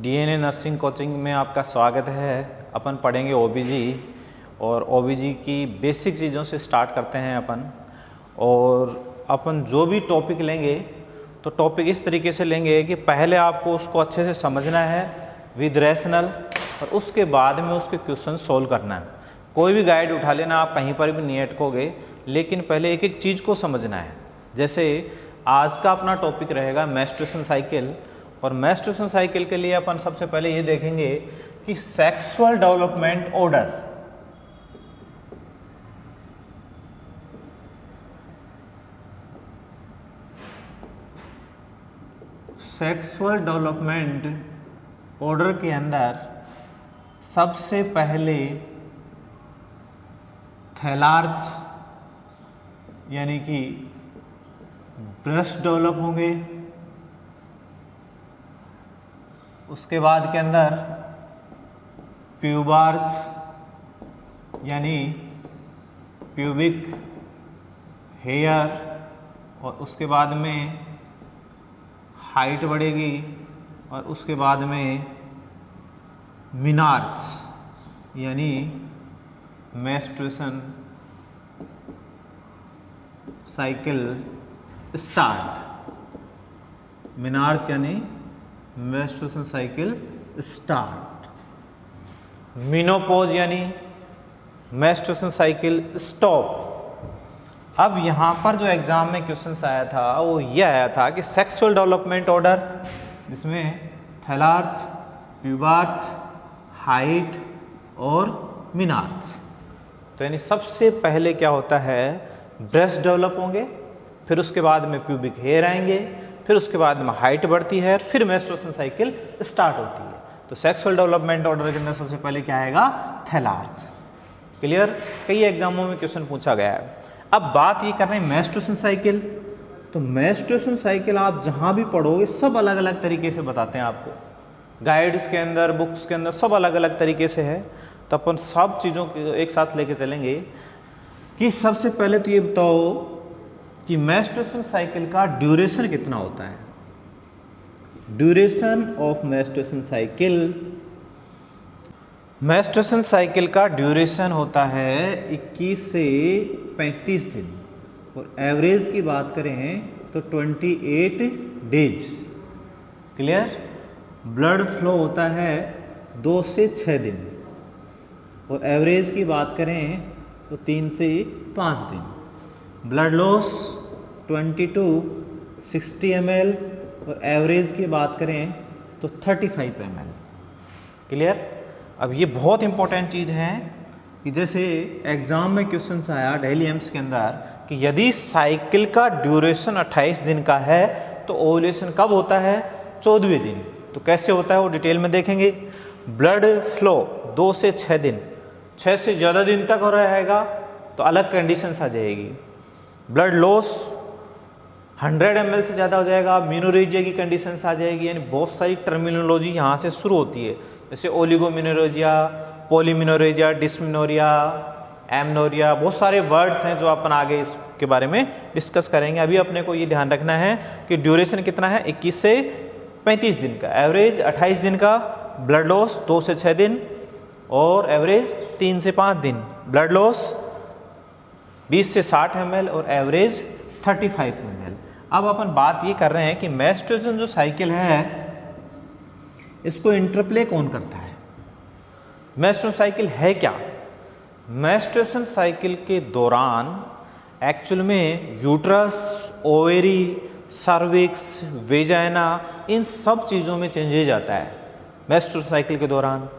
DNA nursing coaching में आपका स्वागत है। अपन पढ़ेंगे ओबीजी और ओबीजी की बेसिक चीज़ों से स्टार्ट करते हैं अपन। और अपन जो भी टॉपिक लेंगे तो टॉपिक इस तरीके से लेंगे कि पहले आपको उसको अच्छे से समझना है विद रैशनल, और उसके बाद में उसके क्वेश्चन सोल्व करना है। कोई भी गाइड उठा लेना, आप कहीं पर भी नहीं अटकोगे, लेकिन पहले एक एक चीज़ को समझना है। जैसे आज का अपना टॉपिक रहेगा मेंस्ट्रुएशन साइकिल, और मेंस्ट्रुएशन साइकिल के लिए अपन सबसे पहले ये देखेंगे कि sexual development order, sexual development order के अंदर सबसे पहले थैलार्ज यानी कि ब्रेस्ट डेवलप होंगे। उसके बाद के अंदर प्यूबार्च यानी प्यूबिक हेयर, और उसके बाद में हाइट बढ़ेगी, और उसके बाद में मिनार्च यानी मेंस्ट्रुएशन साइकिल स्टार्ट। मिनार्च यानी मेंस्ट्रुएशन साइकिल स्टार्ट। मेनोपॉज यानी मेंस्ट्रुएशन साइकिल स्टॉप। अब यहाँ पर जो एग्जाम में क्वेश्चन आया था वो ये आया था कि सेक्सुअल डेवलपमेंट ऑर्डर, जिसमें थैलार्च, प्यूबार्च, हाइट और मिनार्च। तो यानी सबसे पहले क्या होता है, ब्रेस्ट डेवलप होंगे, फिर उसके बाद में प्यूबिक हेयर आएंगे, फिर उसके बाद में हाइट बढ़ती है, फिर मेंस्ट्रुएशन साइकिल स्टार्ट होती है। तो सेक्सुअल डेवलपमेंट ऑर्डर के अंदर सबसे पहले क्या आएगा, थैलार्च। क्लियर? कई एग्जामों में क्वेश्चन पूछा गया है। अब बात ये कर रहे हैं मेंस्ट्रुएशन साइकिल। तो मेंस्ट्रुएशन साइकिल आप जहाँ भी पढ़ोगे सब अलग अलग तरीके से बताते हैं आपको। गाइड्स के अंदर, बुक्स के अंदर सब अलग अलग तरीके से है। तो अपन सब चीज़ों को एक साथ लेके चलेंगे कि सबसे पहले तो ये बताओ कि मेंस्ट्रुएशन साइकिल का ड्यूरेशन कितना होता है। Duration of menstruation cycle, menstruation cycle का ड्यूरेशन होता है 21 से 35 दिन, और एवरेज की बात करें तो 28 डेज। क्लियर? ब्लड फ्लो होता है 2 से 6 दिन, और एवरेज की बात करें तो 3 से 5 दिन। ब्लड लॉस 22-60 ml, और एवरेज की बात करें तो 35 ml। क्लियर? अब ये बहुत इंपॉर्टेंट चीज़ है कि जैसे एग्जाम में क्वेश्चन आया दिल्ली एम्स के अंदर कि यदि साइकिल का ड्यूरेशन 28 दिन का है तो ओव्यूलेशन कब होता है, 14वें दिन। तो कैसे होता है वो डिटेल में देखेंगे। ब्लड फ्लो 2 से 6 दिन, 6 से ज़्यादा दिन तक हो रहेगा तो अलग कंडीशंस आ जाएगी। ब्लड लॉस 100 ml से ज़्यादा हो जाएगा, मिनोरेजिया की कंडीशंस आ जाएगी। यानी बहुत सारी टर्मिनोलॉजी यहाँ से शुरू होती है, जैसे ओलिगोमिनोरेजिया, पॉलीमिनोरेजिया, डिस्मिनोरिया, एमनोरिया, बहुत सारे वर्ड्स हैं जो अपन आगे इसके बारे में डिस्कस करेंगे। अभी अपने को ये ध्यान रखना है कि ड्यूरेशन कितना है, 21 से 35 दिन का, एवरेज 28 दिन का, ब्लड लॉस 2 से 6 दिन, और एवरेज 3 से 5 दिन। ब्लड लॉस 20 से 60 ml और एवरेज 35 ml। अब अपन बात ये कर रहे हैं कि मेंस्ट्रुएशन जो साइकिल है इसको इंटरप्ले कौन करता है। मेंस्ट्रुएशन साइकिल है क्या? मेंस्ट्रुएशन साइकिल के दौरान एक्चुअल में यूट्रस, ओवेरी, सर्विक्स, वेजाइना, इन सब चीज़ों में चेंजेज आता है। मेंस्ट्रुएशन साइकिल के दौरान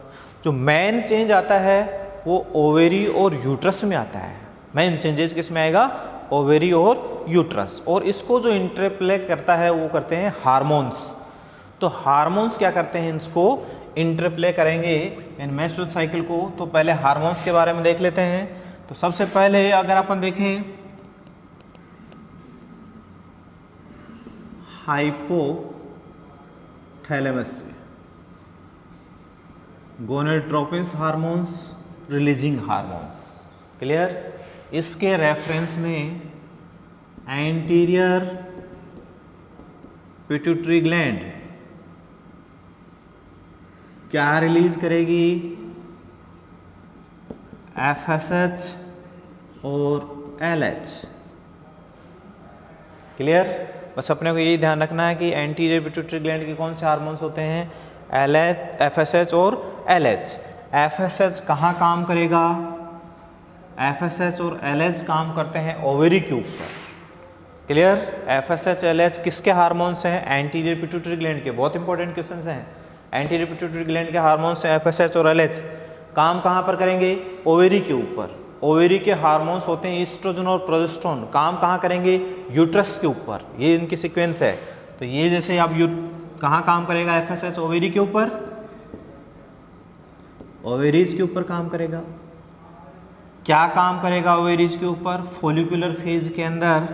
जो मेन चेंज आता है वो ओवेरी और यूट्रस में आता है। मेन चेंजेस किस में आएगा, ओवेरी और यूट्रस। और इसको जो इंटरप्ले करता है वो करते हैं हार्मोन्स। तो हार्मोन्स क्या करते हैं, इसको इंटरप्ले करेंगे इन मेंस्ट्रुएशन साइकिल को। तो पहले हार्मोन्स के बारे में देख लेते हैं। तो सबसे पहले अगर अपन देखें हाइपोथैलेमस से gonadotropin hormones, releasing hormones. Clear? इसके रेफरेंस में एंटीरियर पिट्यूटरी ग्लैंड क्या रिलीज करेगी? FSH और LH। क्लियर? बस अपने को यही ध्यान रखना है कि एंटीरियर पिट्यूटरी ग्लैंड के कौन से हार्मोन्स होते हैं? LH, FSH और LH। FSH कहाँ काम करेगा? FSH और LH काम करते हैं ओवेरी के ऊपर। क्लियर? FSH, LH किसके हार्मोन्स हैं? एंटीरियर पिट्यूटरी ग्लैंड के। बहुत इंपॉर्टेंट क्वेश्चंस हैं। एंटीरियर पिट्यूटरी ग्लैंड के हार्मोन्स हैं FSH और LH। काम कहाँ पर करेंगे? ओवेरी के ऊपर। ओवेरी के हार्मोन्स होते हैं ईस्ट्रोजन और प्रोजेस्टेरोन। काम कहाँ करेंगे? यूट्रस के ऊपर। ये इनकी सीक्वेंस है। तो ये जैसे अब कहाँ काम करेगा? FSH ओवेरी के ऊपर, ओवेरीज के ऊपर काम करेगा। क्या काम करेगा ओवेरीज के ऊपर? फोलिकुलर फेज के अंदर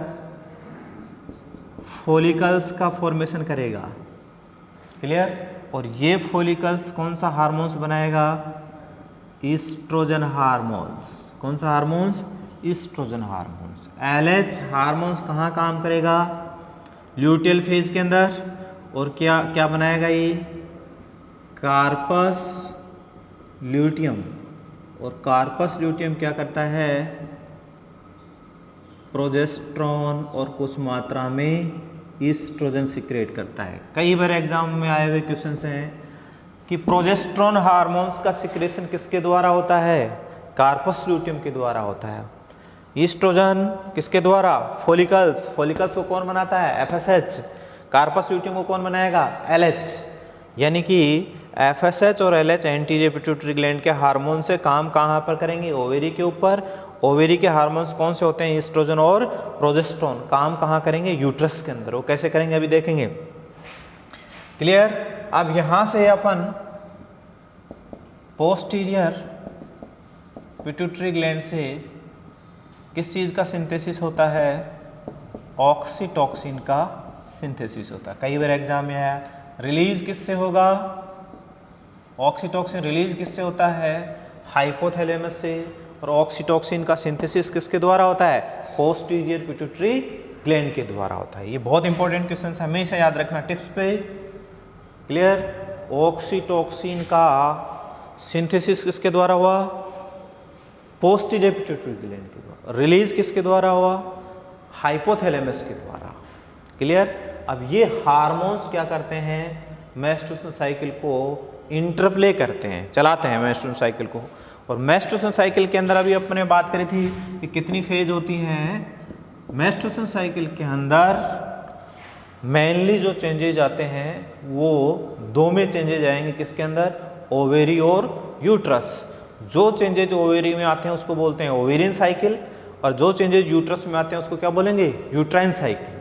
फॉलिकल्स का फॉर्मेशन करेगा। क्लियर? और ये फॉलिकल्स कौन सा हार्मोन्स बनाएगा? Oestrogen hormones. कौन सा hormones? Oestrogen hormones. LH hormones कहाँ काम करेगा? ल्यूटियल फेज के अंदर। और क्या क्या बनाएगा ये? Corpus luteum. और कार्पस ल्यूटियम क्या करता है? प्रोजेस्टेरोन और कुछ मात्रा में ईस्ट्रोजन सिक्रेट करता है। कई बार एग्जाम में आए हुए क्वेश्चंस हैं कि प्रोजेस्टेरोन हार्मोन्स का सिक्रेशन किसके द्वारा होता है? कार्पस ल्यूटियम के द्वारा होता है। ईस्ट्रोजन किसके द्वारा? फॉलिकल्स। फॉलिकल्स को कौन बनाता है? FSH। कार्पस ल्यूटियम को कौन बनाएगा? LH। यानी कि FSH और LH एंटीरियर पिट्यूटरी ग्लैंड के हार्मोन से काम कहाँ पर करेंगे? ओवेरी के ऊपर। ओवेरी के हार्मोन्स कौन से होते हैं? ईस्ट्रोजन और प्रोजेस्टेरोन। काम कहाँ करेंगे? यूट्रस के अंदर। वो कैसे करेंगे अभी देखेंगे। क्लियर? अब यहाँ से अपन पोस्टीरियर पिट्यूटरी ग्लैंड से किस चीज़ का सिंथेसिस होता है? ऑक्सीटॉक्सिन का सिंथेसिस होता है। कई बार एग्जाम में आया। रिलीज किससे होगा? ऑक्सीटॉक्सिन रिलीज किससे होता है? हाइपोथैलेमस से। और ऑक्सीटॉक्सिन का सिंथेसिस किसके द्वारा होता है? पोस्टीरियर पिट्यूटरी ग्लैंड के द्वारा होता है। ये बहुत इंपॉर्टेंट क्वेश्चन हमेशा याद रखना टिप्स पे। क्लियर? ऑक्सीटॉक्सिन का सिंथेसिस किसके द्वारा हुआ? पोस्टीरियर पिट्यूटरी ग्लैंड के द्वारा। रिलीज किसके द्वारा हुआ? हाइपोथैलेमस के द्वारा। क्लियर? अब ये हार्मोन्स क्या करते हैं? मेंस्ट्रुएशन साइकिल को इंटरप्ले करते हैं, चलाते हैं मेंस्ट्रुएशन साइकिल को। और मेंस्ट्रुएशन साइकिल के अंदर अभी अपने बात करी थी कि कितनी फेज होती हैं? मेंस्ट्रुएशन साइकिल के अंदर मेनली जो चेंजेज आते हैं वो दो में चेंजेज आएंगे। किसके अंदर? ओवेरी और यूट्रस। जो चेंजेज ओवेरी में आते हैं उसको बोलते हैं ओवेरियन साइकिल, और जो चेंजेज यूट्रस में आते हैं उसको क्या बोलेंगे? Uterine cycle.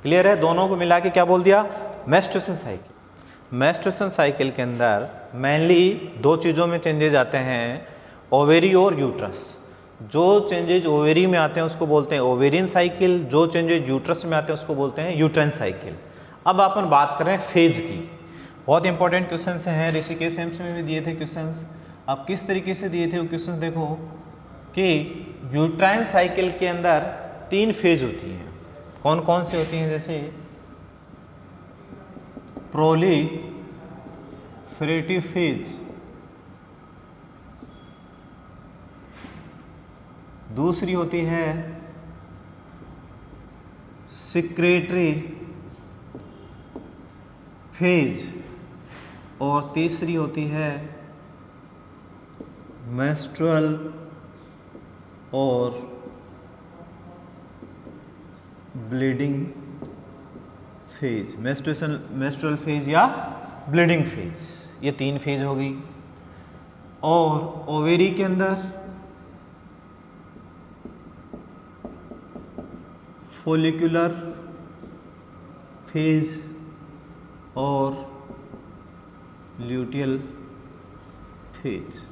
क्लियर है? दोनों को मिला के क्या बोल दिया? Menstruation cycle. मेंस्ट्रुएशन साइकिल के अंदर मेनली दो चीज़ों में चेंजेज आते हैं, ओवेरी और यूट्रस। जो चेंजेज ओवेरी में आते हैं उसको बोलते हैं ओवेरियन साइकिल, जो चेंजेज यूट्रस में आते हैं उसको बोलते हैं यूट्राइन साइकिल। अब अपन बात करें फेज की। बहुत इंपॉर्टेंट क्वेश्चंस हैं, ऋषिकेश एम्स में भी दिए थे क्वेश्चंस। अब किस तरीके से दिए थे वो क्वेश्चन देखो कि यूट्राइन साइकिल के अंदर 3 फेज होती हैं। कौन कौन सी होती हैं? जैसे प्रोलिफरेटिव फेज, दूसरी होती है सिक्रेटरी फेज, और तीसरी होती है मेंस्ट्रुअल और ब्लीडिंग फेज। मेंस्ट्रुअल फेज या ब्लीडिंग फेज, ये 3 फेज हो गई। और ओवेरी के अंदर फोलिकुलर फेज और luteal phase.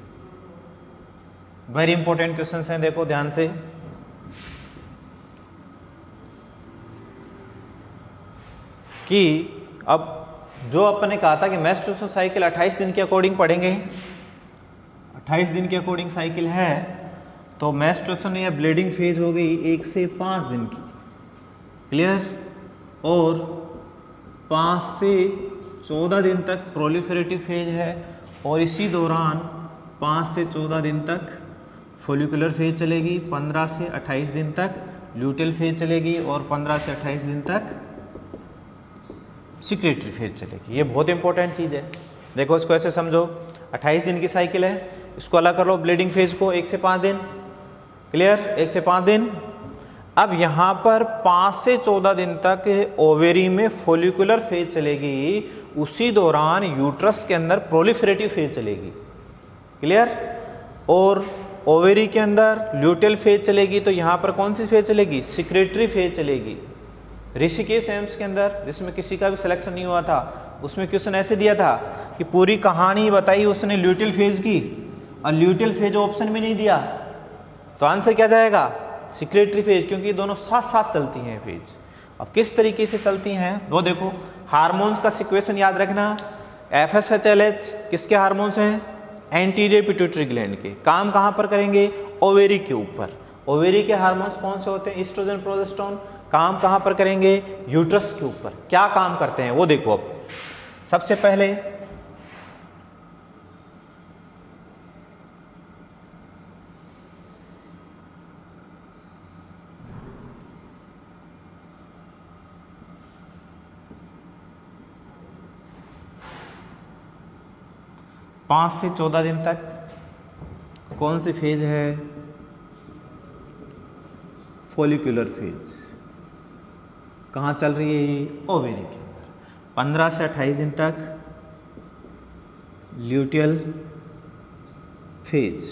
Very important questions हैं, देखो ध्यान से। कि अब जो अपन ने कहा था कि मेंस्ट्रुएशन साइकिल 28 दिन के अकॉर्डिंग पढ़ेंगे, 28 दिन के अकॉर्डिंग साइकिल है, तो मेंस्ट्रुएशन या ब्लीडिंग फेज हो गई 1 से 5 दिन की। क्लियर? और 5 से 14 दिन तक प्रोलिफरेटिव फेज है, और इसी दौरान 5 से 14 दिन तक फोलिकुलर फेज चलेगी, 15 से 28 दिन तक ल्यूटेल फेज चलेगी और 15 से 28 दिन तक सिक्रेटरी फेज चलेगी। ये बहुत इंपॉर्टेंट चीज़ है। देखो इसको ऐसे समझो, 28 दिन की साइकिल है, इसको अलग कर लो ब्लीडिंग फेज को, 1 से 5 दिन, क्लियर, 1 से 5 दिन। अब यहाँ पर 5 से 14 दिन तक ओवेरी में फोलिकुलर फेज चलेगी, उसी दौरान यूट्रस के अंदर प्रोलिफरेटिव फेज चलेगी, क्लियर, और ओवेरी के अंदर ल्यूटेल फेज चलेगी। तो यहाँ पर कौन सी फेज चलेगी? सिक्रेटरी फेज चलेगी। ऋषिकेश एम्स के अंदर, जिसमें किसी का भी सिलेक्शन नहीं हुआ था, उसमें क्वेश्चन ऐसे दिया था कि पूरी कहानी बताई उसने ल्यूटेल फेज की, और ल्यूटेल फेज ऑप्शन में नहीं दिया, तो आंसर क्या जाएगा? सिक्रेटरी फेज, क्योंकि दोनों साथ साथ चलती हैं फेज। अब किस तरीके से चलती हैं वो देखो, हार्मोन्स का सिक्वेशन याद रखना। FSH-LH किसके हार्मोन्स हैं? एंटीरियर पिट्यूटरी ग्लैंड के। काम कहाँ पर करेंगे? ओवेरी के ऊपर। ओवेरी के हार्मोन्स कौन से होते हैं? Oestrogen, progesterone. काम कहाँ पर करेंगे? यूट्रस के ऊपर। क्या काम करते हैं वो देखो। अब सबसे पहले पाँच से 14 दिन तक कौन सी फेज है? Follicular phase. कहाँ चल रही है ये? ओवेरी के अंदर। 15 से 28 दिन तक ल्यूटियल फेज।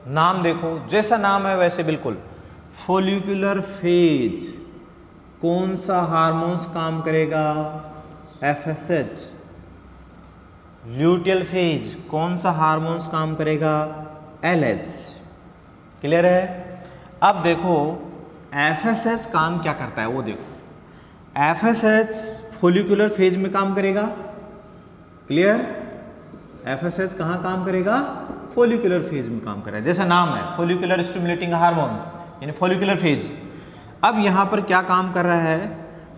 नाम देखो, जैसा नाम है वैसे बिल्कुल, फोलिकुलर फेज। कौन सा हार्मोन्स काम करेगा? FSH। ल्यूटियल फेज कौन सा हार्मोन्स काम करेगा? LH। क्लियर है? अब देखो FSH काम क्या करता है वो देखो। FSH फोलिकुलर फेज में काम करेगा, क्लियर। FSH कहाँ काम करेगा? फोलिकुलर फेज में काम करेगा, जैसा नाम है फोलिकुलर स्टिमुलेटिंग हार्मोन्स, यानी फोलिकुलर फेज। अब यहाँ पर क्या काम कर रहा है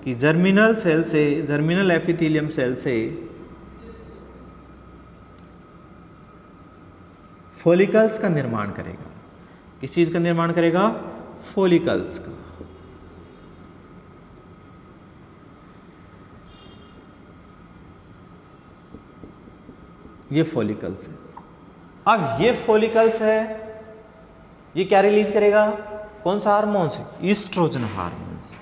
कि जर्मिनल सेल से, जर्मिनल एपिथेलियम सेल से फोलिकल्स का निर्माण करेगा। किस चीज का निर्माण करेगा? फोलिकल्स का। ये फोलिकल्स है। अब ये फोलिकल्स है, ये क्या रिलीज करेगा? कौन सा हार्मोन्स? Oestrogen hormones.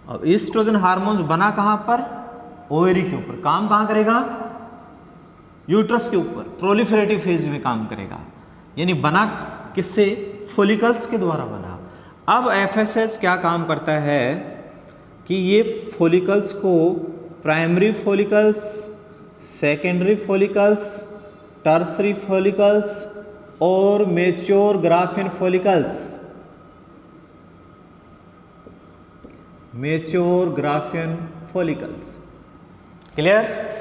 अब ईस्ट्रोजन हार्मोन्स बना कहां पर? ओवेरी के ऊपर। काम कहां करेगा? यूट्रस के ऊपर, प्रोलिफरेटिव फेज में काम करेगा। यानी बना किससे? फोलिकल्स के द्वारा बना। अब FSH क्या काम करता है कि ये फोलिकल्स को primary follicles, secondary follicles, tertiary follicles और mature graafian follicles, mature graafian follicles, clear.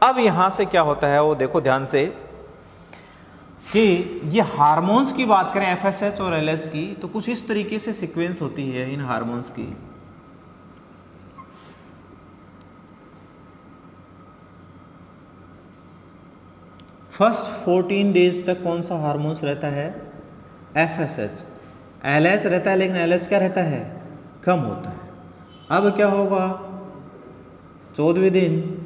अब यहां से क्या होता है वो देखो ध्यान से कि ये हार्मोन्स की बात करें FSH और LH की, तो कुछ इस तरीके से सीक्वेंस होती है इन हार्मोन्स की। फर्स्ट 14 डेज तक कौन सा हार्मोन्स रहता है? FSH। LH रहता है, लेकिन LH क्या रहता है? कम होता है। अब क्या होगा? 14वें दिन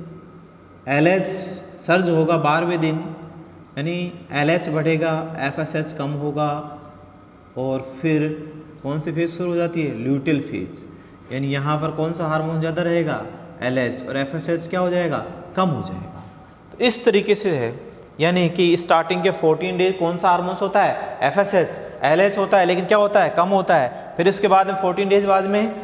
LH सर्ज होगा, 12वें दिन यानी LH बढ़ेगा, FSH कम होगा, और फिर कौन सी फेज शुरू हो जाती है? Luteal phase. यानी यहाँ पर कौन सा हार्मोन ज़्यादा रहेगा? LH, और FSH क्या हो जाएगा? कम हो जाएगा। तो इस तरीके से है, यानी कि स्टार्टिंग के 14 डेज कौन सा हार्मोन्स होता है? FSH। LH होता है, लेकिन क्या होता है? कम होता है। फिर इसके बाद में 14 डेज बाद में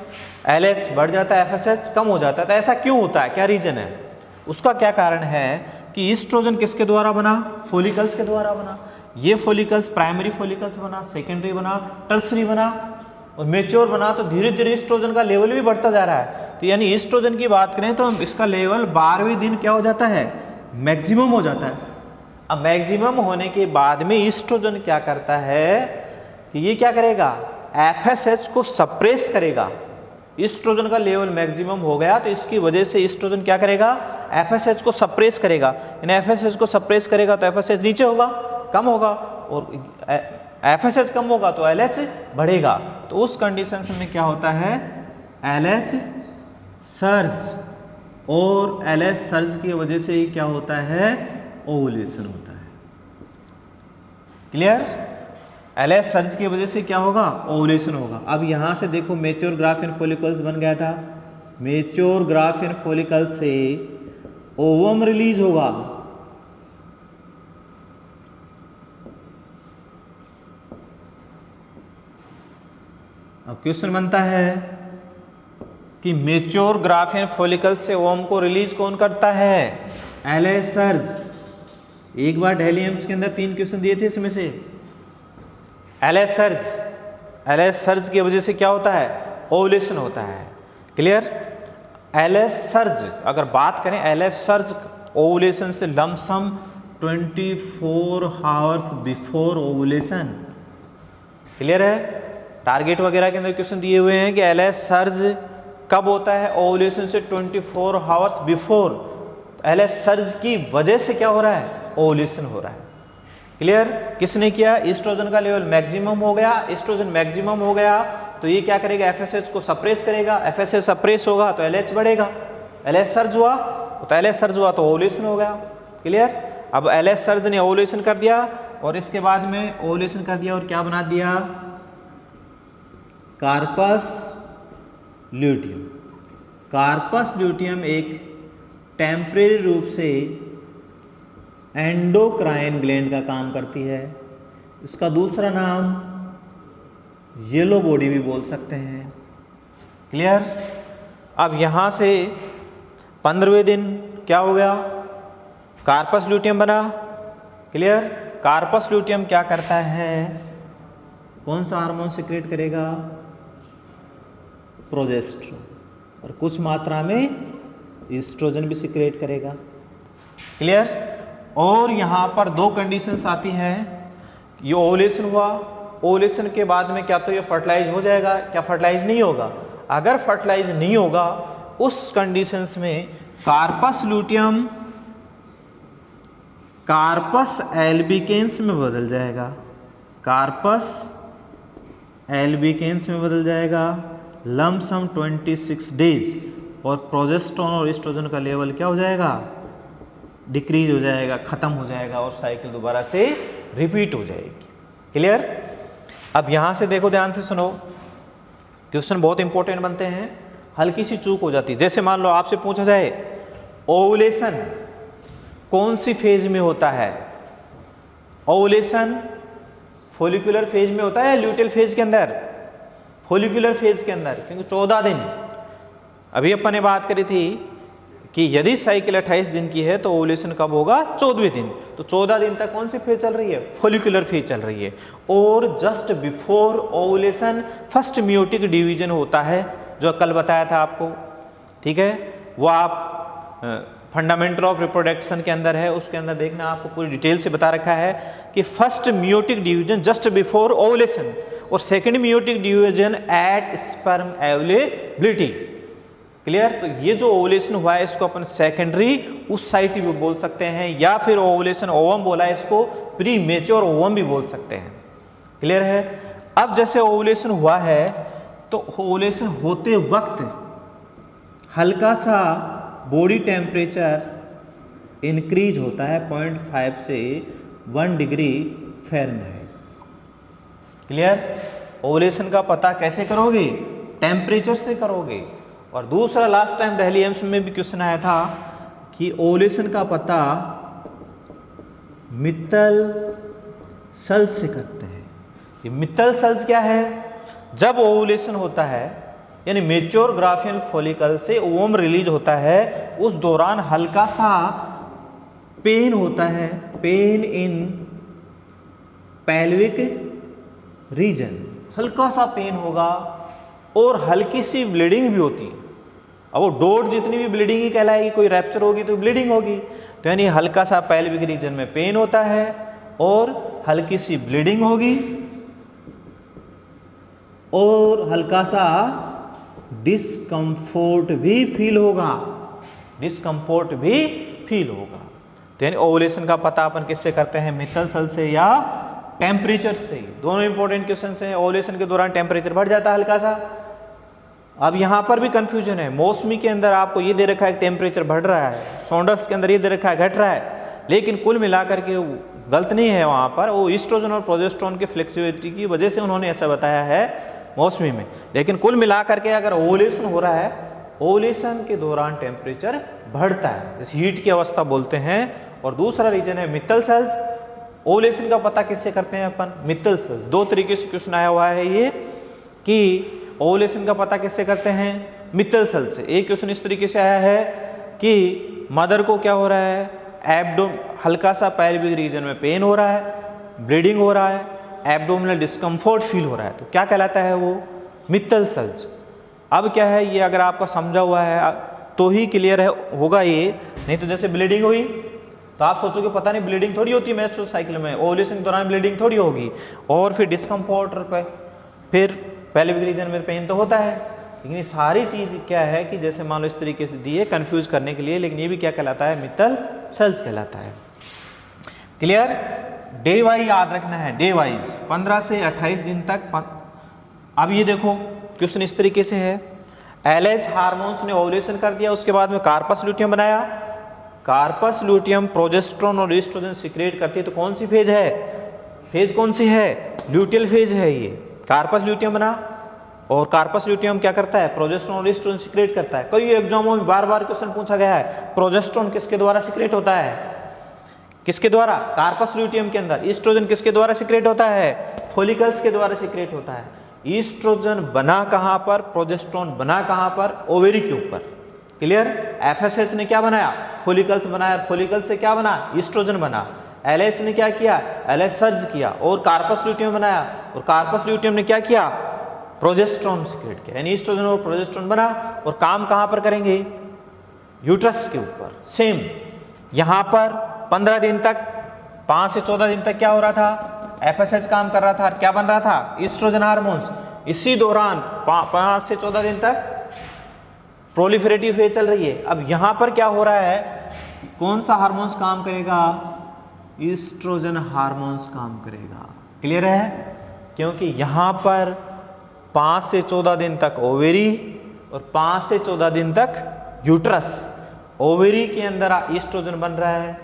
LH बढ़ जाता है, FSH कम हो जाता है। तो ऐसा क्यों होता है? क्या रीजन है? उसका क्या कारण है कि ईस्ट्रोजन किसके द्वारा बना? फोलिकल्स के द्वारा बना। ये फोलिकल्स प्राइमरी फोलिकल्स बना, सेकेंडरी बना, टर्सरी बना और मेच्योर बना, तो धीरे धीरे ईस्ट्रोजन का लेवल भी बढ़ता जा रहा है। तो यानी ईस्ट्रोजन की बात करें तो इसका लेवल 12वें दिन क्या हो जाता है? मैक्सिमम हो जाता है। अब मैक्सिमम होने के बाद में ईस्ट्रोजन क्या करता है कि ये क्या करेगा? FSH को सप्रेस करेगा। ईस्ट्रोजन का लेवल मैक्सिमम हो गया तो इसकी वजह से ईस्ट्रोजन क्या करेगा, एफएसएच को सप्रेस करेगा। इन एफएसएच को सप्रेस करेगा तो एफएसएच नीचे होगा, कम होगा, और एफएसएच कम होगा तो एलएच बढ़ेगा। तो उस कंडीशन में क्या होता है, एलएच सर्ज, और एलएच सर्ज की वजह से ही क्या होता है, ओवुलेशन होता है। क्लियर? एलएच सर्ज की वजह से क्या होगा, ओवुलेशन होगा। अब यहां से देखो मेच्योर ग्राफियन फॉलिकल्स बन गया था, मेच्योर ग्राफियन फॉलिकल से ओवम रिलीज होगा। अब क्वेश्चन बनता है कि मेच्योर ग्राफियन फॉलिकल से ओवम को रिलीज कौन करता है, एलएच सर्ज। एक बार डेलियम्स के अंदर 3 क्वेश्चन दिए थे, इसमें से एलएच सर्ज की वजह से क्या होता है, ओवुलेशन होता है। क्लियर? एलएच सर्ज, अगर बात करें एलएच सर्ज ओवुलेशन से lump sum 24 hours before ovulation. Clear है? टारगेट वगैरह के अंदर क्वेश्चन दिए हुए हैं कि एलएच सर्ज कब होता है, ओवुलेशन से 24 आवर्स बिफोर। एलएच सर्ज की वजह से क्या हो रहा है, ओवुलेशन हो रहा है। क्लियर? किसने किया, ईस्ट्रोजन का लेवल मैक्सिमम हो गया, ईस्ट्रोजन मैक्सिमम हो गया तो ये क्या करेगा, एफएसएच को सप्रेस करेगा, एफएसएच सप्रेस होगा तो एलएच बढ़ेगा, एलएच सर्ज हुआ तो एलएच सर्ज हुआ तो ओवुलेशन हो गया। क्लियर? अब एलएच सर्ज ने ओवुलेशन कर दिया और इसके बाद में ओवुलेशन कर दिया और क्या बना दिया, कार्पस ल्यूटियम। कार्पस ल्यूटियम एक टेम्परेरी रूप से एंडोक्राइन ग्लैंड का काम करती है। इसका दूसरा नाम येलो बॉडी भी बोल सकते हैं। क्लियर? अब यहाँ से 15वें दिन क्या हो गया, कार्पस ल्यूटियम बना। क्लियर? कार्पस ल्यूटियम क्या करता है, कौन सा हार्मोन सिक्रेट करेगा, प्रोजेस्टेरोन, और कुछ मात्रा में ईस्ट्रोजन भी सिक्रेट करेगा। क्लियर? और यहाँ पर 2 कंडीशंस आती हैं, ये ओवुलेशन हुआ, ओवुलेशन के बाद में क्या तो ये फर्टिलाइज हो जाएगा, क्या फर्टिलाइज नहीं होगा। अगर फर्टिलाइज नहीं होगा उस कंडीशंस में कार्पस ल्यूटियम कार्पस एल्बिकेंस में बदल जाएगा, कार्पस एल्बिकेंस में बदल जाएगा लमसम 26 डेज, और प्रोजेस्टेरोन और एस्ट्रोजन का लेवल क्या हो जाएगा, डिक्रीज हो जाएगा, खत्म हो जाएगा, और साइकिल दोबारा से रिपीट हो जाएगी। क्लियर? अब यहां से देखो, ध्यान से सुनो, क्वेश्चन बहुत इंपॉर्टेंट बनते हैं, हल्की सी चूक हो जाती है। जैसे मान लो आपसे पूछा जाए ओवुलेशन कौन सी फेज में होता है, ओवुलेशन फॉलिकुलर फेज में होता है, ल्यूटेल फेज के अंदर, फॉलिकुलर फेज के अंदर, क्योंकि 14 दिन, अभी अपन ने बात करी थी कि यदि साइकिल 28 दिन की है तो ओवुलेशन कब होगा, 14वें दिन। तो 14 दिन तक कौन सी फेज चल रही है, फॉलिकुलर फेज चल रही है। और just before ovulation first meiotic division होता है, जो कल बताया था आपको। ठीक है, वो आप फंडामेंटल ऑफ रिप्रोडक्शन के अंदर है, उसके अंदर देखना, आपको पूरी डिटेल से बता रखा है कि first meiotic division just before ovulation, और second meiotic division at sperm availability. Clear? तो ये जो ओवुलेशन हुआ है इसको अपन सेकेंडरी उस साइट भी बोल सकते हैं, या फिर ओवुलेशन ओवम बोला है इसको प्री मेच्योर ओवम भी बोल सकते हैं। क्लियर है? अब जैसे ओवुलेशन हुआ है तो ओवुलेशन होते वक्त हल्का सा बॉडी टेम्परेचर इंक्रीज होता है 0.5 से 1 डिग्री फ़ारेनहाइट। क्लियर? ओवुलेशन का पता कैसे करोगे, टेम्परेचर से करोगे। और दूसरा, लास्ट टाइम दिल्ली एम्स में भी क्वेश्चन आया था कि ओवुलेशन का पता मित्तल सेल्स से करते हैं। ये मित्तल सेल्स क्या है, जब ओवुलेशन होता है यानी मेच्योर ग्राफियन फॉलिकल से ओवम रिलीज होता है, उस दौरान हल्का सा पेन होता है, पेन इन पेल्विक रीजन, हल्का सा पेन होगा, और हल्की सी ब्लीडिंग भी होती है। अब वो डोट जितनी भी ब्लीडिंग ही कहलाएगी, कोई रैप्चर होगी तो ब्लीडिंग होगी, तो यानी हल्का सा पेल्विक रीजन में पेन होता है और हल्की सी ब्लीडिंग होगी और हल्का सा डिस्कम्फोर्ट भी फील होगा, डिस्कम्फोर्ट भी फील होगा। तो यानी ओवुलेशन का पता अपन किससे करते हैं, मित्तल सेल से या टेम्परेचर से। दोनों इंपॉर्टेंट क्वेश्चन हैं। ओवुलेशन के दौरान टेम्परेचर बढ़ जाता है हल्का सा। अब यहाँ पर भी कंफ्यूजन है, मौसमी के अंदर आपको ये दे रखा है टेम्परेचर बढ़ रहा है, सॉन्डर्स के अंदर ये दे रखा है घट रहा है, लेकिन कुल मिलाकर के गलत नहीं है वहाँ पर, वो ईस्ट्रोजन और प्रोजेस्टेरोन की फ्लेक्सिबिलिटी की वजह से उन्होंने ऐसा बताया है मौसमी में। लेकिन कुल मिलाकर के अगर ओवुलेशन हो रहा है, ओवुलेशन के दौरान टेम्परेचर बढ़ता है, जैसे हीट की अवस्था बोलते हैं। और दूसरा रीजन है मित्तल सेल्स। ओवुलेशन का पता किससे करते हैं अपन, मित्तल सेल्स। दो तरीके से क्वेश्चन आया हुआ है ये कि ओवुलेशन का पता किससे करते हैं, मित्तल सेल से। एक क्वेश्चन इस तरीके से आया है कि मदर को क्या हो रहा है, हल्का सा पैल्विक रीजन में पेन हो रहा है, ब्लीडिंग हो रहा है, एब्डोमिनल डिस्कम्फोर्ट फील हो रहा है, तो क्या कहलाता है वो, मित्तल सेल्स। अब क्या है, ये अगर आपका समझा हुआ है तो ही क्लियर है होगा ये, नहीं तो जैसे ब्लीडिंग हुई तो आप सोचोगे पता नहीं ब्लीडिंग थोड़ी होती है मेंस्ट्रुअल साइकिल में, ओवुलेशन के दौरान ब्लीडिंग थोड़ी होगी। और फिर डिस्कम्फोर्ट पे फिर पैल्विक रीजन में पेन तो होता है। लेकिन ये सारी चीज़ क्या है कि जैसे मान लो इस तरीके से दिए कंफ्यूज करने के लिए, लेकिन ये भी क्या कहलाता है, मित्तल सेल्स कहलाता है। क्लियर। डे वाइज याद रखना है, डे वाइज 15 से 28 दिन तक। अब ये देखो क्वेश्चन इस तरीके से है, एलएच हार्मोन्स ने ओवुलेशन कर दिया, उसके बाद में कार्पस ल्यूटियम बनाया। कार्पस ल्यूटियम प्रोजेस्टेरोन और ईस्ट्रोजन सिक्रेट करती है, तो कौन सी फेज है, फेज कौन सी है, ल्यूटियल फेज है ये। कार्पस ल्यूटियम बना और कार्पस ल्यूटियम क्या करता है, प्रोजेस्टेरोन और ईस्ट्रोजन सिक्रेट करता है। कई एग्जामों में बार बार क्वेश्चन पूछा गया है, प्रोजेस्टेरोन किसके द्वारा सिक्रेट होता है, किसके द्वारा, कार्पस ल्यूटियम के अंदर। ईस्ट्रोजन किसके द्वारा सिक्रेट होता है, फॉलिकल्स के द्वारा सिक्रेट होता है। ईस्ट्रोजन बना कहाँ पर, प्रोजेस्टेरोन बना कहाँ पर, ओवेरी के ऊपर। क्लियर। एफएसएच ने क्या बनाया, फॉलिकल्स बनाया, फॉलिकल्स से क्या बना, ईस्ट्रोजन बना। एलएच ने क्या किया, एलएच सर्ज किया और कार्पस ल्यूटियम बनाया, और कार्पस ल्यूटियम ने क्या किया, प्रोजेस्टेरोन सिक्रेट किया। यानी ईस्ट्रोजन और प्रोजेस्टेरोन बना, और काम कहाँ पर करेंगे, यूट्रस के ऊपर। सेम यहाँ पर 15 दिन तक, 5 से 14 दिन तक क्या हो रहा था, एफएसएच काम कर रहा था, क्या बन रहा था, ईस्ट्रोजन हार्मोन्स। इसी दौरान 5 से 14 दिन तक प्रोलिफरेटिव फेज चल रही है। अब यहाँ पर क्या हो रहा है, कौन सा हार्मोन्स काम करेगा, ईस्ट्रोजन हार्मोन्स काम करेगा। क्लियर है, क्योंकि यहाँ पर 5 से 14 दिन तक ओवेरी और 5 से 14 दिन तक यूट्रस। ओवेरी के अंदर ईस्ट्रोजन बन रहा है,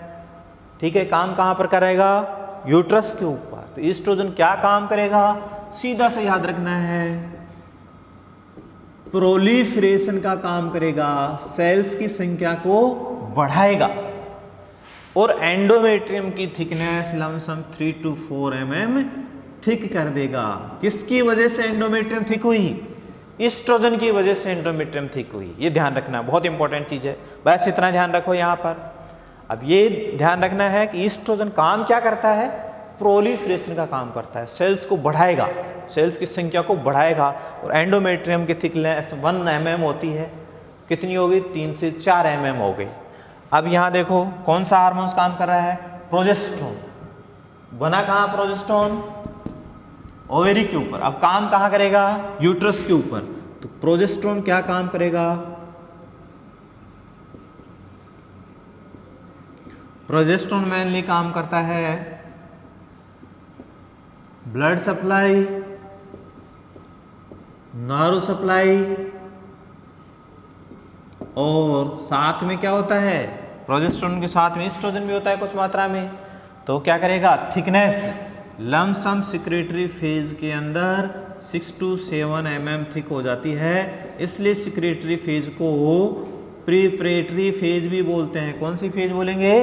ठीक है, काम कहाँ पर करेगा, यूट्रस के ऊपर। तो ईस्ट्रोजन क्या काम करेगा, सीधा से याद रखना है, प्रोलिफरेशन का काम करेगा, सेल्स की संख्या को बढ़ाएगा और एंडोमेट्रियम की thickness lump sum 3 to 4 mm thick कर देगा। किसकी वजह से एंडोमेट्रियम थिक हुई, ईस्ट्रोजन की वजह से एंडोमेट्रियम थिक हुई। ये ध्यान रखना, बहुत इंपॉर्टेंट चीज है, बस इतना ध्यान रखो यहाँ पर। अब ये ध्यान रखना है कि ईस्ट्रोजन काम क्या करता है, प्रोलिफरेशन का काम करता है, सेल्स को बढ़ाएगा, सेल्स की संख्या को बढ़ाएगा। और एंडोमेट्रियम की थिकनेस 1 mm होती है, कितनी हो गई, 3 से 4 mm हो गई। अब यहाँ देखो कौन सा हार्मोन्स काम कर रहा है, प्रोजेस्टेरोन। बना कहाँ प्रोजेस्टेरोन, ओवेरी के ऊपर। अब काम कहाँ करेगा, यूट्रस के ऊपर। तो प्रोजेस्टेरोन क्या काम करेगा, प्रोजेस्टेरोन मेनली काम करता है ब्लड सप्लाई, नर्व सप्लाई, और साथ में क्या होता है, प्रोजेस्टेरोन के साथ में ईस्ट्रोजन भी होता है कुछ मात्रा में। तो क्या करेगा, थिकनेस लमसम सिक्रेटरी फेज के अंदर 6 to 7 mm थिक हो जाती है। इसलिए सिक्रेटरी फेज को प्रिपरेटरी फेज भी बोलते हैं। कौन सी फेज बोलेंगे,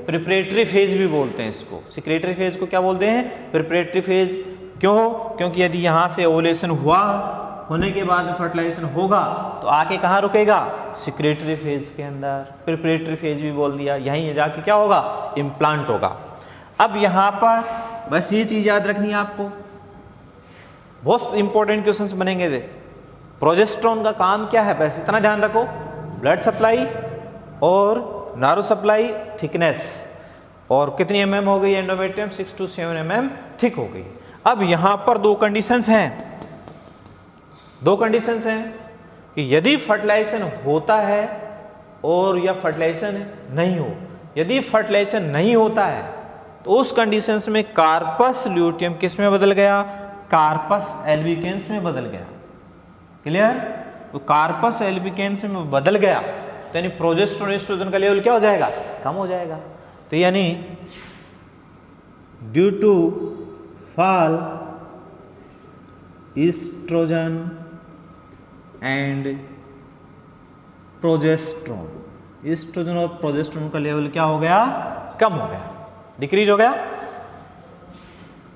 प्रिपरेटरी फेज भी बोलते हैं इसको। सिक्रेटरी फेज को क्या बोलते हैं, प्रिपरेटरी फेज। क्यों, क्योंकि यदि यहाँ से ओवुलेशन हुआ, होने के बाद फर्टिलाइजेशन होगा तो आके कहाँ रुकेगा, सिक्रेटरी फेज के अंदर। प्रिपरेटरी फेज भी बोल दिया, यहीं जाके क्या होगा, इम्प्लांट होगा। अब यहाँ पर बस ये चीज याद रखनी है आपको, बहुत इंपॉर्टेंट क्वेश्चंस बनेंगे थे। प्रोजेस्टेरोन का काम क्या है, बस इतना ध्यान रखो, ब्लड सप्लाई और नारो सप्लाई, थिकनेस, और कितनी mm हो गई एंडोमेट्रियम, 6 to 7 mm थिक हो गई। अब यहाँ पर दो कंडीशंस हैं कि यदि फर्टिलाइजेशन होता है और या फर्टिलाइजेशन नहीं हो, यदि फर्टिलाइजेशन नहीं होता है तो उस कंडीशंस में कार्पस ल्यूटियम किस में बदल गया, कार्पस एल्बिकेंस में बदल गया। क्लियर? तो कार्पस एल्बिकेंस में बदल गया तो यानी प्रोजेस्टेरोन एस्ट्रोजन का लेवल क्या हो जाएगा, कम हो जाएगा। तो यानी due to fall oestrogen and progesterone, oestrogen और प्रोजेस्टेरोन का लेवल क्या हो गया, कम हो गया, डिक्रीज हो गया।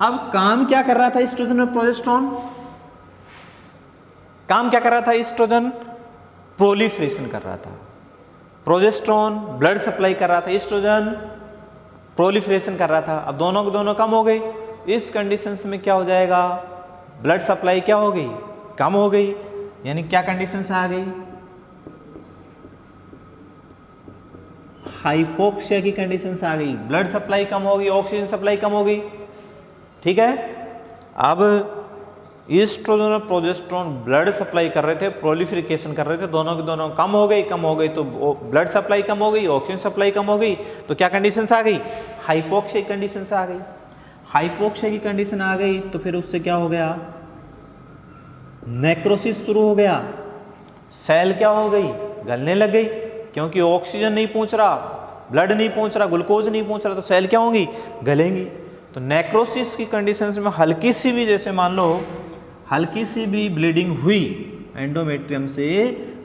अब काम क्या कर रहा था ईस्ट्रोजन और प्रोजेस्टेरोन, काम क्या कर रहा था ईस्ट्रोजन, प्रोलिफरेशन कर रहा था, प्रोजेस्टेरोन ब्लड सप्लाई कर रहा था, ईस्ट्रोजन प्रोलिफरेशन कर रहा था। अब दोनों के दोनों कम हो गई, इस कंडीशंस में क्या हो जाएगा, ब्लड सप्लाई क्या हो गई, कम हो गई, यानी क्या कंडीशंस आ गई, हाइपोक्सिया की कंडीशंस आ गई, ब्लड सप्लाई कम हो गई, ऑक्सीजन सप्लाई कम हो गई। ठीक है, अब ईस्ट्रोजन और प्रोजेस्टेरोन ब्लड सप्लाई कर रहे थे, प्रोलिफरेशन कर रहे थे, दोनों के दोनों कम हो गई तो ब्लड सप्लाई कम हो गई, ऑक्सीजन सप्लाई कम हो गई, तो क्या कंडीशंस आ गई, हाइपोक्सिया की कंडीशंस आ गई। हाइपोक्सिया की कंडीशन आ गई तो फिर उससे क्या हो गया, नेक्रोसिस शुरू हो गया, सेल क्या हो गई, गलने लग गई, क्योंकि ऑक्सीजन नहीं पहुंच रहा, ब्लड नहीं पहुंच रहा, ग्लूकोज नहीं पहुंच रहा, तो सेल क्या होंगी, गलेंगी। तो नेक्रोसिस की कंडीशंस में हल्की सी भी, जैसे मान लो हल्की सी भी ब्लीडिंग हुई एंडोमेट्रियम से,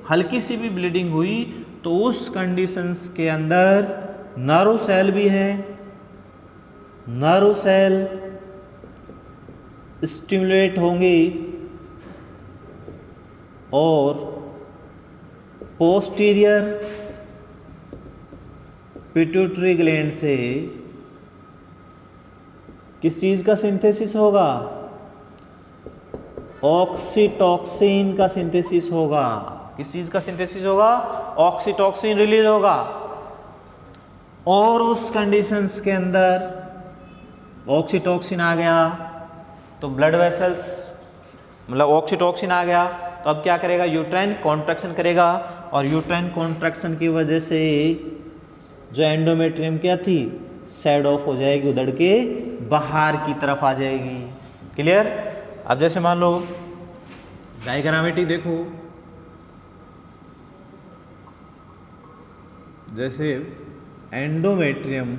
हल्की सी भी ब्लीडिंग हुई तो उस कंडीशंस के अंदर नर्व सेल भी है, नर्व सेल स्टिमुलेट होंगे और पोस्टीरियर पिट्यूटरी ग्लैंड से किस चीज का सिंथेसिस होगा, ऑक्सीटॉक्सिन का सिंथेसिस होगा। किस चीज का सिंथेसिस होगा, ऑक्सीटॉक्सिन रिलीज होगा, और उस कंडीशंस के अंदर ऑक्सीटॉक्सिन आ गया तो ब्लड वेसल्स, मतलब ऑक्सीटॉक्सिन आ गया तो अब क्या करेगा, यूट्राइन कॉन्ट्रैक्शन करेगा, और यूट्राइन कॉन्ट्रैक्शन की वजह से जो एंडोमेट्रियम क्या थी, सेड ऑफ हो जाएगी, उधड़ के बाहर की तरफ आ जाएगी। क्लियर? अब जैसे मान लो डायग्रामेटिक देखो, जैसे एंडोमेट्रियम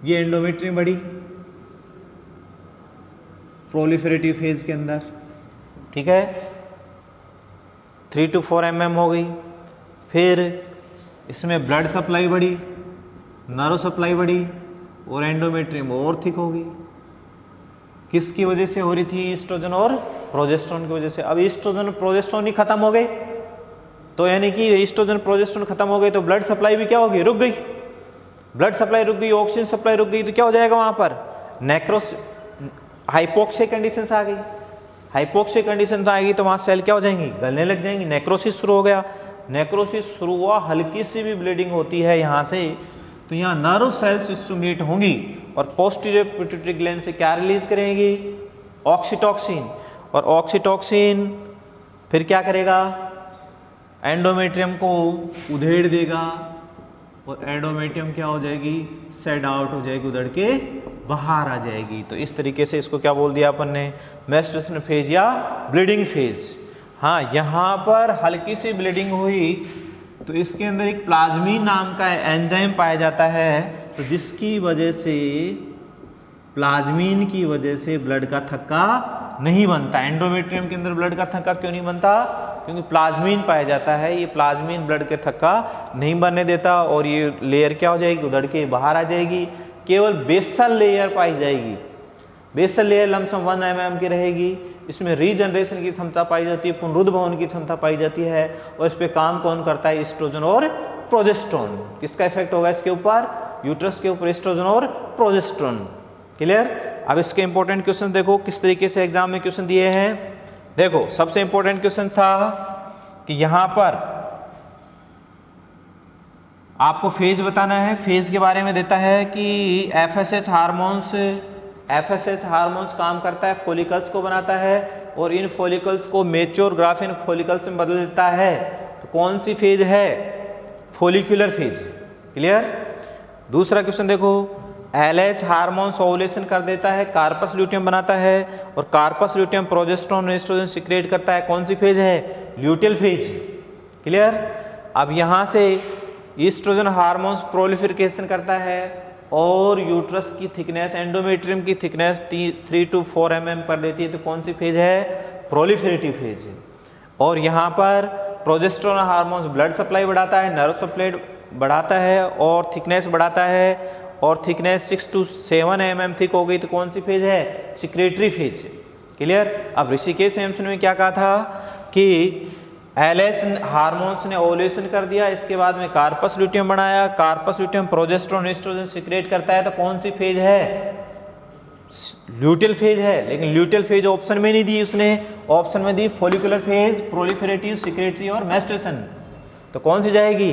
ये एंडोमेट्रियम बढ़ी प्रोलिफरेटिव फेज के अंदर, ठीक है, 3 to 4 mm हो गई, फिर इसमें ब्लड सप्लाई बढ़ी, नर्व सप्लाई बढ़ी, और एंडोमेट्रियम और थिक होगी। किसकी वजह से हो रही थी, ईस्ट्रोजन और प्रोजेस्टेरोन की वजह से। अब ईस्ट्रोजन और प्रोजेस्टेरोन ही खत्म हो गए, तो यानी कि ईस्ट्रोजन प्रोजेस्टेरोन खत्म हो गए तो ब्लड सप्लाई भी क्या होगी, रुक गई, ब्लड सप्लाई रुक गई, ऑक्सीजन सप्लाई रुक गई, तो क्या हो जाएगा वहां पर, नेक्रोस, हाइपोक्सिया कंडीशंस आ गई। हाइपोक्सिया कंडीशंस आ गई तो वहां सेल क्या हो जाएंगी, गलने लग जाएंगी, नेक्रोसिस शुरू हो गया। नेक्रोसिस शुरू हुआ, हल्की सी भी ब्लीडिंग होती है यहाँ से तो यहाँ नर्व सेल्स स्टिमुलेट होंगी और पोस्टीरियर पिट्यूटरी ग्लैंड से क्या रिलीज करेंगी, ऑक्सीटॉक्सिन, और ऑक्सीटॉक्सिन फिर क्या करेगा, एंडोमेट्रियम को उधेड़ देगा और एंडोमेट्रियम क्या हो जाएगी, सेड आउट हो जाएगी, उधड़ के बाहर आ जाएगी। तो इस तरीके से इसको क्या बोल दिया अपन ने, मेस्ट्रुएशन फेज या ब्लीडिंग फेज। हाँ, यहाँ पर हल्की सी ब्लीडिंग हुई तो इसके अंदर एक प्लाज्मीन नाम का एंजाइम पाया जाता है, तो जिसकी वजह से, प्लाज्मीन की वजह से ब्लड का थक्का नहीं बनता। एंडोमेट्रियम के अंदर ब्लड का थक्का क्यों नहीं बनता, क्योंकि प्लाज्मीन पाया जाता है, ये प्लाज्मीन ब्लड के थक्का नहीं बनने देता और ये लेयर क्या हो जाएगी, उधड़ के बाहर आ जाएगी। केवल बेसल लेयर पाई जाएगी, बेसल लेयर लमसम 1 mm की रहेगी, इसमें रीजनरेशन की क्षमता पाई जाती है, पुनरुद्भवन की क्षमता पाई जाती है, और इस पे काम कौन करता है, एस्ट्रोजन और प्रोजेस्टेरोन। किसका इफेक्ट होगा इसके ऊपर, यूट्रस के ऊपर एस्ट्रोजन और प्रोजेस्टेरोन। क्लियर? अब इसके इंपॉर्टेंट क्वेश्चन देखो किस तरीके से एग्जाम में क्वेश्चन दिए हैं। देखो सबसे इंपॉर्टेंट क्वेश्चन था कि यहां पर आपको फेज बताना है, फेज के बारे में देता है कि FSH हार्मोन्स FSH हार्मोन्स काम करता है, फॉलिकल्स को बनाता है और इन फॉलिकल्स को मैच्योर ग्राफिन फॉलिकल्स में बदल देता है। तो कौन सी फेज है? Follicular phase. क्लियर? दूसरा क्वेश्चन देखो, LH हार्मोन्स ओवुलेशन कर देता है, कार्पस ल्यूटियम बनाता है और corpus luteum progesterone oestrogen secrete करता है। कौन सी फेज है? Luteal phase. क्लियर? अब यहाँ से ईस्ट्रोजन हार्मोन्स प्रोलिफेरेशन करता है और यूट्रस की थिकनेस, एंडोमेट्रियम की थिकनेस 3 to 4 mm कर देती है। तो कौन सी फेज है? प्रोलिफेरेटिव फेज है। और यहाँ पर प्रोजेस्टेरोन हार्मोन्स ब्लड सप्लाई बढ़ाता है, नर्व सप्लाई बढ़ाता है और थिकनेस बढ़ाता है और थिकनेस 6 to 7 mm थिक हो गई। तो कौन सी फेज है? Secretary phase. क्लियर? अब ऋषिकेश एम्स ने क्या कहा था कि LH हार्मोन्स ने ओवुलेशन कर दिया, इसके बाद में कार्पस ल्यूटियम बनाया, corpus luteum progesterone oestrogen secrete करता है। तो कौन सी फेज है? ल्यूटियल फेज है। लेकिन ल्यूटियल फेज ऑप्शन में नहीं दी उसने, ऑप्शन में दी फॉलिकुलर फेज, प्रोलिफेरेटिव, सिक्रेटरी और मेस्ट्रुएशन। तो कौन सी जाएगी?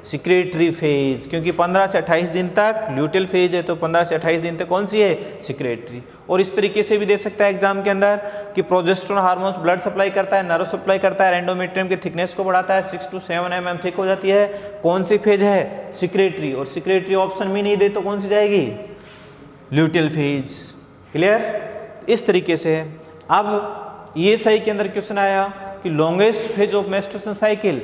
सिक्रेटरी फेज, क्योंकि 15 से 28 दिन तक ल्यूटियल फेज है, तो 15 से 28 दिन तक कौन सी है? सिक्रेटरी। और इस तरीके से भी दे सकता है एग्जाम के अंदर कि प्रोजेस्टेरोन हार्मोन्स ब्लड सप्लाई करता है, नर्व सप्लाई करता है, एंडोमेट्रियम की थिकनेस को बढ़ाता है, 6 to 7 mm थिक हो जाती है। कौन सी फेज है? सिक्रेटरी। और सिक्रेटरी ऑप्शन में नहीं दे तो कौन सी जाएगी? Luteal phase. क्लियर? इस तरीके से अब ये सही के अंदर क्वेश्चन आया कि longest phase of menstruation cycle,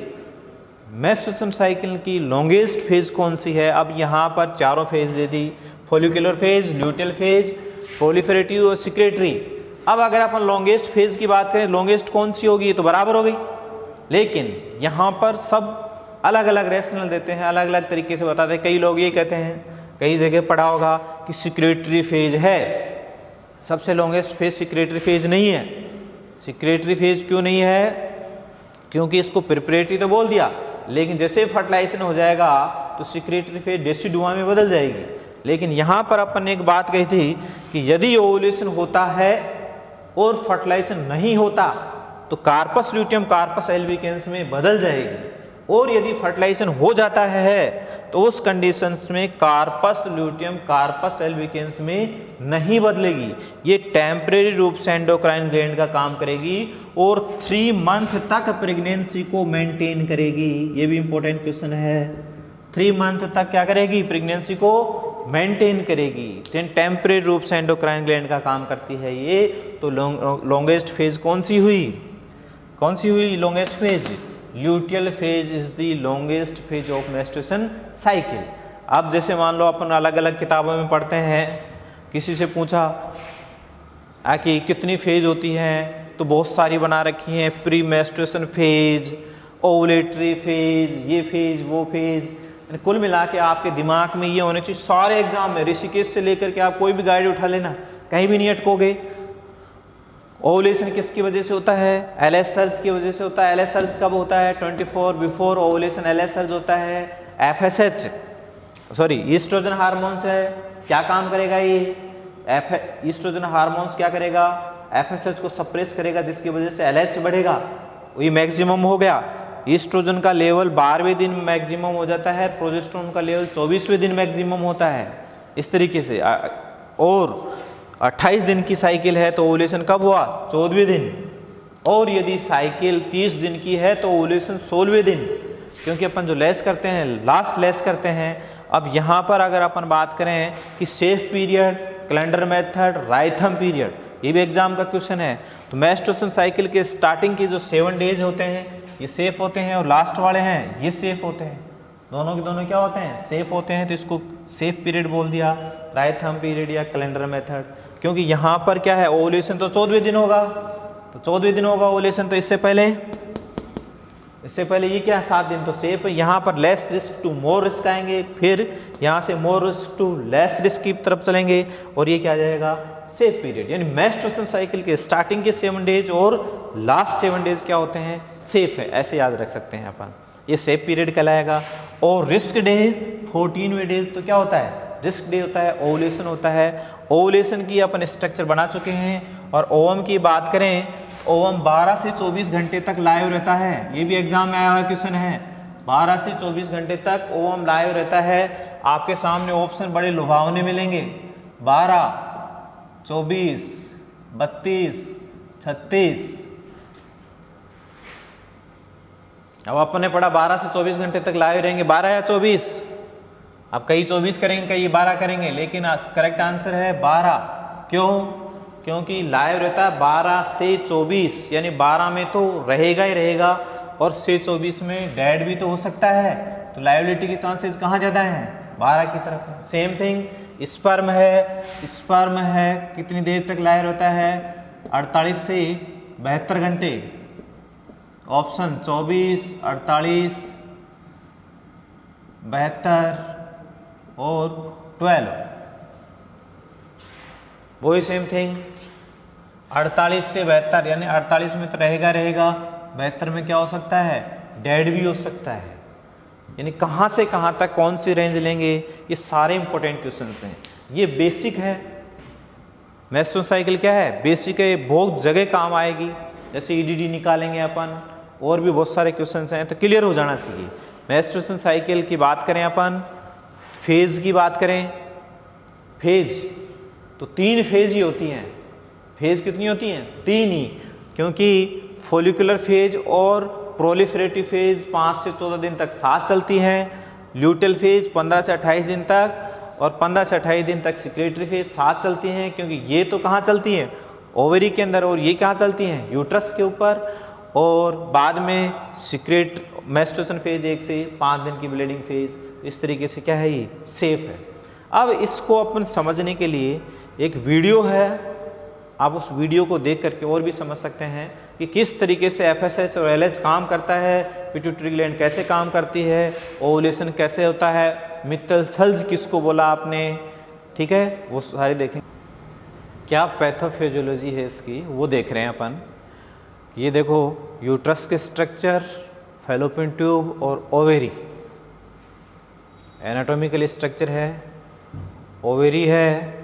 menstruation cycle की लॉन्गेस्ट फेज कौन सी है? अब यहाँ पर चारों फेज दे दी, follicular phase, luteal phase, proliferative और सिक्रेटरी। अब अगर अपन लॉन्गेस्ट फेज की बात करें, लॉन्गेस्ट कौन सी होगी? तो बराबर हो गई। लेकिन यहाँ पर सब अलग अलग रेशनल देते हैं, अलग अलग तरीके से बताते हैं। कई लोग ये कहते हैं, कई जगह पढ़ा होगा कि सिक्रेटरी फेज है, सबसे लॉन्गेस्ट फेज सिक्रेटरी फेज नहीं है। सिक्रेटरी फेज क्यों नहीं है? क्योंकि इसको प्रिपरेटरी तो बोल दिया, लेकिन जैसे फर्टिलाइजेशन हो जाएगा तो सिक्रेटरी फेज डेसिडुआ में बदल जाएगी। लेकिन यहाँ पर अपन ने एक बात कही थी कि यदि ओवुलेशन होता है और फर्टिलाइजेशन नहीं होता तो कार्पस ल्यूटियम कार्पस एल्बिकेंस में बदल जाएगी, और यदि फर्टिलाइजेशन हो जाता है तो उस कंडीशंस में कार्पस ल्यूटियम कार्पस एल्बिकेंस में नहीं बदलेगी। ये टेम्परेरी रूप से एंडोक्राइन ग्लैंड का काम करेगी और 3 मंथ तक प्रेगनेंसी को मेंटेन करेगी। ये भी इंपॉर्टेंट क्वेश्चन है। 3 मंथ तक क्या करेगी? प्रेगनेंसी को मेंटेन करेगी। टेम्परेरी रूप से एंडोक्राइन ग्लैंड का काम करती है ये। तो लॉन्गेस्ट फेज कौन सी हुई? कौन सी हुई longest phase? Luteal phase is the longest phase of menstruation cycle. अब जैसे मान लो अपन अलग अलग किताबों में पढ़ते हैं, किसी से पूछा कि कितनी फेज होती हैं, तो बहुत सारी बना रखी हैं, pre menstruation phase, ovulatory phase, ये फेज वो फेज। कुल मिला के आपके दिमाग में ये होने चाहिए सारे एग्जाम में, ऋषिकेश से लेकर के आप कोई भी गाइड उठा लेना, कहीं भी नहीं अटकोगे। ओवुलेशन किसकी वजह से होता है? LH सर्ज की वजह से होता है। LH सर्ज कब होता है? 24 बिफोर ओवुलेशन LH सर्ज होता है। FSH ईस्ट्रोजन हार्मोन्स है, क्या काम करेगा ये? ईस्ट्रोजन हार्मोन्स क्या करेगा? FSH को सप्रेस करेगा, जिसकी वजह से LH बढ़ेगा, ये मैक्सिमम हो गया। ईस्ट्रोजन का लेवल 12वें दिन मैक्सिमम हो जाता है, प्रोजेस्टेरोन का लेवल 24वें दिन मैक्सिमम होता है। इस तरीके से और 28 दिन की साइकिल है तो ओवुलेशन कब हुआ? 14वें दिन। और यदि साइकिल 30 दिन की है तो ओवुलेशन 16वें दिन, क्योंकि अपन जो लेस करते हैं लास्ट लेस करते हैं। अब यहाँ पर अगर अपन बात करें कि safe period, calendar method, rhythm period, ये भी एग्जाम का क्वेश्चन है। तो मेंस्ट्रुएशन साइकिल के स्टार्टिंग के जो 7 डेज होते हैं ये सेफ होते हैं, और लास्ट वाले हैं ये सेफ होते हैं। दोनों के दोनों क्या होते हैं? सेफ होते हैं। तो इसको सेफ पीरियड बोल दिया, राइथम पीरियड या कैलेंडर मेथड। क्योंकि यहाँ पर क्या है? ओवुलेशन तो 14वें दिन होगा, तो 14वें दिन होगा ओवुलेशन, तो इससे पहले ये क्या है? 7 दिन। तो सेफ है। यहाँ पर less risk to more risk आएंगे, फिर यहाँ से more risk to less risk की तरफ चलेंगे, और ये क्या आ जाएगा? Safe period. यानी मेंस्ट्रुएशन साइकिल के स्टार्टिंग के 7 डेज और लास्ट 7 डेज क्या होते हैं? सेफ है। ऐसे याद रख सकते हैं अपन, ये सेफ पीरियड कहलाएगा। और रिस्क डेज 14वें डेज तो क्या होता है? रिस्क डे होता है, ओवुलेशन होता है। ओवुलेशन की अपन स्ट्रक्चर बना चुके हैं। और ओवम की बात करें, ओवम 12 से 24 घंटे तक लाइव रहता है। ये भी एग्जाम में आया हुआ क्वेश्चन है। 12 से 24 घंटे तक ओवम लाइव रहता है। आपके सामने ऑप्शन बड़े लुभावने मिलेंगे, 12, 24, 32, 36। अब आपने पढ़ा 12 से 24 घंटे तक लाइव रहेंगे, 12 या 24। अब कई 24 करेंगे, कई 12 करेंगे, लेकिन करेक्ट आंसर है 12। क्यों? क्योंकि लाइव रहता है 12 से 24, यानी 12 में तो रहेगा ही रहेगा और से 24 में डेड भी तो हो सकता है, तो लाइबिलिटी के चांसेस कहाँ ज़्यादा हैं? 12 की तरफ। सेम थिंग स्पर्म है, स्पर्म है कितनी देर तक लाइव रहता है? 48 से 72 घंटे। ऑप्शन 24, 48, 72 और 12। वही सेम थिंग 48 से 72, यानी 48 में तो रहेगा रहेगा, 72 में क्या हो सकता है? डेड भी हो सकता है। यानी कहाँ से कहाँ तक कौन सी रेंज लेंगे, ये सारे इंपॉर्टेंट क्वेश्चंस हैं। ये बेसिक है। मेंस्ट्रुअल साइकिल क्या है? बेसिक है, बहुत जगह काम आएगी। जैसे ईडीडी निकालेंगे अपन, और भी बहुत सारे क्वेश्चंस हैं, तो क्लियर हो जाना चाहिए। मेंस्ट्रुअल साइकिल की बात करें अपन, फेज की बात करें, फेज तो 3 फेज ही होती हैं। फेज कितनी होती हैं? 3 ही, क्योंकि फॉलिकुलर फेज और प्रोलिफरेटिव फेज 5 से 14 दिन तक साथ चलती हैं। ल्यूटेल फेज 15 से 28 दिन तक, और 15 से 28 दिन तक सिक्रेटरी फेज साथ चलती हैं, क्योंकि ये तो कहाँ चलती हैं? ओवरी के अंदर, और ये कहाँ चलती हैं? यूट्रस के ऊपर। और बाद में सिक्रेट मेंस्ट्रुएशन फेज 1 से 5 दिन की ब्लीडिंग फेज। इस तरीके से क्या है, ये सेफ है। अब इसको अपन समझने के लिए एक वीडियो है, आप उस वीडियो को देख करके और भी समझ सकते हैं कि किस तरीके से एफएसएच और एलएच काम करता है, पिट्यूटरी ग्लैंड कैसे काम करती है, ओवुलेशन कैसे होता है, मित्तल सल्ज किसको बोला आपने, ठीक है, वो सारे देखें। क्या पैथोफिजियोलॉजी है इसकी, वो देख रहे हैं अपन। ये देखो यूट्रस के स्ट्रक्चर, फैलोपियन ट्यूब और ओवेरी, एनाटॉमिकल स्ट्रक्चर है। ओवेरी है,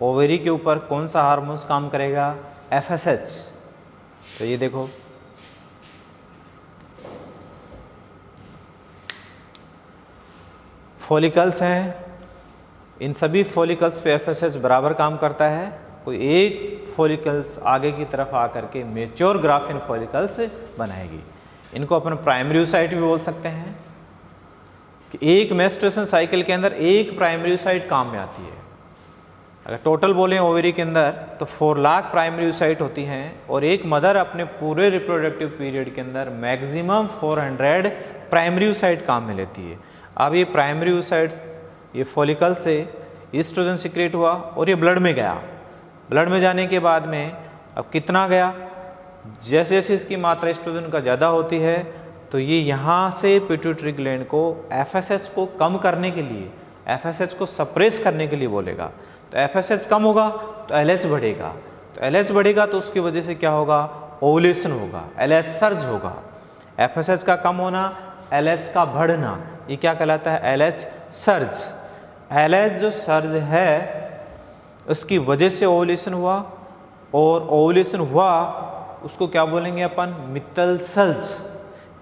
ओवेरी के ऊपर कौन सा हार्मोन्स काम करेगा? एफएसएच। तो ये देखो फॉलिकल्स हैं, इन सभी फॉलिकल्स पे एफएसएच बराबर काम करता है। कोई एक फॉलिकल्स आगे की तरफ आकर के मैच्योर ग्राफिन फॉलिकल्स बनाएगी। इनको अपन प्राइमरी oocyte भी बोल सकते हैं कि एक मेंस्ट्रुएशन साइकिल के अंदर एक प्राइमरी oocyte काम में आती है। अगर टोटल बोलें ओवेरी के अंदर तो 4 लाख प्राइमरी oocyte होती हैं, और एक मदर अपने पूरे रिप्रोडक्टिव पीरियड के अंदर मैक्सिमम 400 प्राइमरी oocyte काम में लेती है। अब ये प्राइमरी oocytes, ये फॉलिकल से ईस्ट्रोजन सिक्रेट हुआ और ये ब्लड में गया। ब्लड में जाने के बाद में अब कितना गया? जैसे जैसे इसकी मात्रा ईस्ट्रोजन का ज़्यादा होती है, तो ये यहाँ से पिट्यूटरी ग्लैंड को एफएसएच को कम करने के लिए, एफएसएच को सप्रेस करने के लिए बोलेगा। तो एफएसएच कम होगा तो एलएच बढ़ेगा, तो एलएच बढ़ेगा तो उसकी वजह से क्या होगा? ओवुलेशन होगा, एलएच सर्ज होगा। एफएसएच का कम होना, एलएच का बढ़ना, ये क्या कहलाता है? LH surge. एलएच जो सर्ज है उसकी वजह से ओवुलेशन हुआ, और ओवुलेशन हुआ उसको क्या बोलेंगे अपन? मित्तल सल्ज।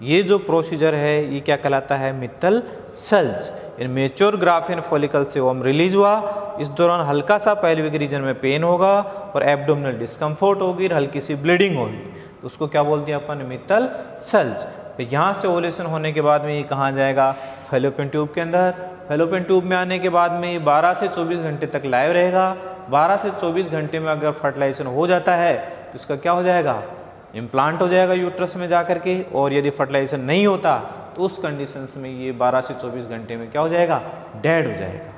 ये जो प्रोसीजर है ये क्या कहलाता है? मित्तल सल्ज। इन मेच्योर ग्राफिन फॉलिकल से ओवम रिलीज हुआ। इस दौरान हल्का सा पेल्विक रीजन में पेन होगा और एब्डोमिनल डिस्कम्फर्ट होगी और हल्की सी ब्लीडिंग होगी, तो उसको क्या बोलते हैं अपन? मित्तल सल्ज। तो यहाँ से ओवुलेशन होने के बाद में ये कहाँ जाएगा? फैलोपियन ट्यूब के अंदर। फैलोपियन ट्यूब में आने के बाद में ये 12 से 24 घंटे तक लाइव रहेगा। 12 से 24 घंटे में अगर फर्टिलाइजेशन हो जाता है तो उसका क्या हो जाएगा? इम्प्लांट हो जाएगा यूट्रस में जा कर के। और यदि फर्टिलाइजेशन नहीं होता तो उस कंडीशंस में ये 12 से 24 घंटे में क्या हो जाएगा? डेड हो जाएगा।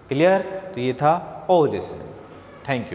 क्लियर? तो ये था ओवुलेशन। Thank you.